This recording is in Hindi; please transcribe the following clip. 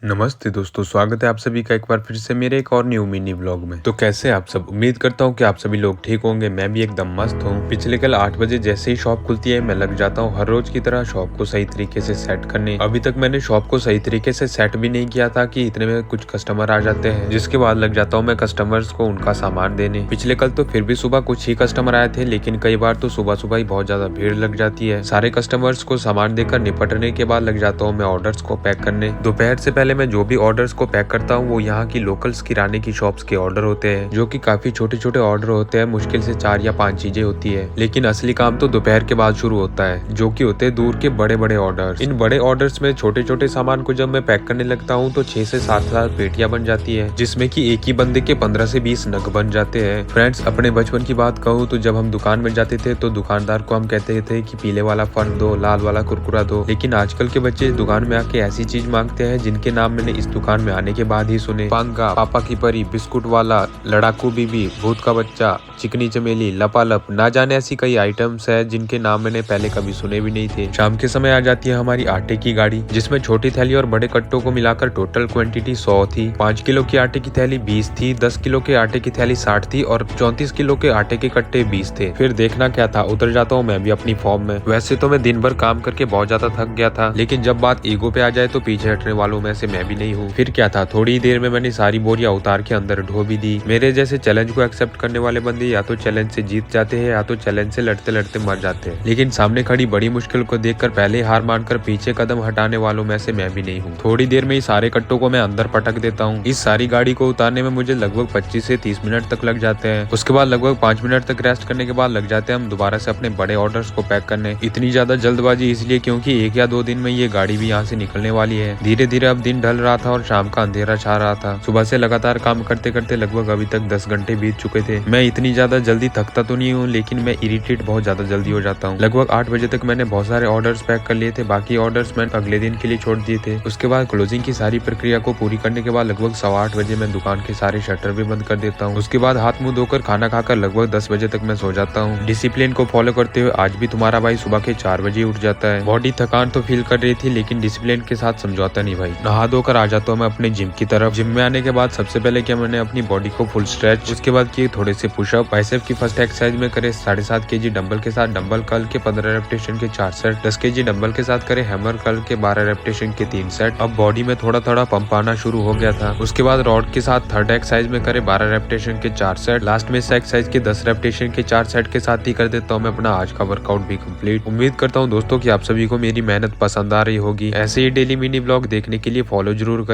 नमस्ते दोस्तों, स्वागत है आप सभी का एक बार फिर से मेरे एक और न्यू मिनी ब्लॉग में। तो कैसे आप सब? उम्मीद करता हूँ कि आप सभी लोग ठीक होंगे। मैं भी एकदम मस्त हूँ। पिछले कल 8 बजे जैसे ही शॉप खुलती है मैं लग जाता हूँ हर रोज की तरह शॉप को सही तरीके से सेट करने। अभी तक मैंने शॉप को सही तरीके से सेट भी नहीं किया था कि इतने में कुछ कस्टमर आ जाते हैं, जिसके बाद लग जाता हूँ मैं कस्टमर्स को उनका सामान देने। पिछले कल तो फिर भी सुबह कुछ ही कस्टमर आए थे, लेकिन कई बार तो सुबह सुबह ही बहुत ज्यादा भीड़ लग जाती है। सारे कस्टमर्स को सामान देकर निपटने के बाद लग जाता हूँ मैं ऑर्डर्स को पैक करने। दोपहर से पहले मैं जो भी ऑर्डर्स को पैक करता हूँ वो यहाँ की लोकल्स किराने की शॉप्स के ऑर्डर होते हैं, जो कि काफी छोटे छोटे ऑर्डर होते हैं। मुश्किल से 4 या 5 चीजें होती है, लेकिन असली काम तो दोपहर के बाद शुरू होता है, जो कि होते हैं दूर के बड़े बड़े ऑर्डर। इन बड़े ऑर्डर्स में छोटे छोटे सामान को जब मैं पैक करने लगता हूँ तो 6 से 7 पेटियां बन जाती है, जिसमें की एक ही बंदे के 15 से 20 नग बन जाते हैं। फ्रेंड्स, अपने बचपन की बात कहूँ तो जब हम दुकान में जाते थे तो दुकानदार को हम कहते थे कि पीले वाला फन दो, लाल वाला कुरकुरा दो, लेकिन आजकल के बच्चे दुकान में आके ऐसी चीज मांगते हैं जिनके नाम मैंने इस दुकान में आने के बाद ही सुने। पांगा, पापा की परी, बिस्कुट वाला, लड़ाकू बीबी, भूत का बच्चा, चिकनी चमेली, लपालप, ना जाने ऐसी कई आइटम्स है जिनके नाम मैंने पहले कभी सुने भी नहीं थे। शाम के समय आ जाती है हमारी आटे की गाड़ी, जिसमें छोटी थैली और बड़े कट्टों को मिलाकर टोटल क्वांटिटी 100 थी। 5 किलो की आटे की थैली 20 थी, 10 किलो के आटे की थैली 60 थी और 34 किलो के आटे के कट्टे 20 थे। फिर देखना क्या था, उतर जाता हूँ मैं भी अपनी फॉर्म में। वैसे तो मैं दिन भर काम करके बहुत ज्यादा थक गया था, लेकिन जब बात ईगो पे आ जाए तो पीछे हटने वालों में से मैं भी नहीं हूँ। फिर क्या था, थोड़ी देर में मैंने सारी बोरियां उतार के अंदर ढो भी दी। मेरे जैसे चैलेंज को एक्सेप्ट करने वाले बंदे या तो चैलेंज से जीत जाते हैं या तो चैलेंज से लड़ते लड़ते मर जाते हैं, लेकिन सामने खड़ी बड़ी मुश्किल को देखकर पहले हार मानकर पीछे कदम हटाने वालों में से मैं भी नहीं हूँ। थोड़ी देर में ही सारे कट्टों को मैं अंदर पटक देता हूँ। इस सारी गाड़ी को उतारने में मुझे लगभग 25 से 30 मिनट तक लग जाते हैं। उसके बाद लगभग 5 मिनट तक रेस्ट करने के बाद लग जाते हैं हम दोबारा से अपने बड़े ऑर्डर्स को पैक करने। इतनी ज्यादा जल्दबाजी इसलिए क्योंकि 1 या 2 दिन में ये गाड़ी भी यहाँ से निकलने वाली है। धीरे धीरे अब दिन ढल रहा था और शाम का अंधेरा छा रहा था। सुबह से लगातार काम करते करते लगभग अभी तक 10 घंटे बीत चुके थे। मैं इतनी ज्यादा जल्दी थकता तो नहीं हूँ, लेकिन मैं इरिटेट बहुत ज्यादा जल्दी हो जाता हूँ। लगभग 8 बजे तक मैंने बहुत सारे ऑर्डर्स पैक कर लिए थे, बाकी ऑर्डर्स मैंने अगले दिन के लिए छोड़ दिए थे। उसके बाद क्लोजिंग की सारी प्रक्रिया को पूरी करने के बाद लगभग 8:15 बजे मैं दुकान के सारे शटर भी बंद कर देता हूँ। उसके बाद हाथ मुंह धोकर खाना खाकर लगभग 10 बजे तक मैं सो जाता हूँ। डिसिप्लिन को फॉलो करते हुए आज भी तुम्हारा भाई सुबह के 4 बजे उठ जाता है। बॉडी थकान तो फील कर रही थी, लेकिन डिसिप्लिन के साथ समझौता नहीं भाई। नहा धोकर आ जाता हूँ मैं अपने जिम की तरफ। जिम में आने के बाद सबसे पहले क्या, मैंने अपनी बॉडी को फुल स्ट्रेच, उसके बाद किए थोड़े से पुशअप। बाइसेप की फर्स्ट एक्सरसाइज में करे 7.5 kg डंबल के साथ डंबल कर्ल के 15 रेपिटेशन के 4 सेट। 10 kg डंबल के साथ करे हैमर कर्ल के 12 रेपिटेशन के 3 सेट। अब बॉडी में थोड़ा थोड़ा पंप आना शुरू हो गया था। उसके बाद रॉड के साथ थर्ड एक्सरसाइज में करे 12 रेपिटेशन के 4 सेट। लास्ट में इस एक्सरसाइज के 10 रेपिटेशन के 4 सेट के साथ ही कर देता हूँ मैं अपना आज का वर्कआउट भी कंप्लीट। उम्मीद करता हूँ दोस्तों कि आप सभी को मेरी मेहनत पसंद आ रही होगी। ऐसे ही डेली मिनी ब्लॉग देखने के लिए फॉलो जरूर करें।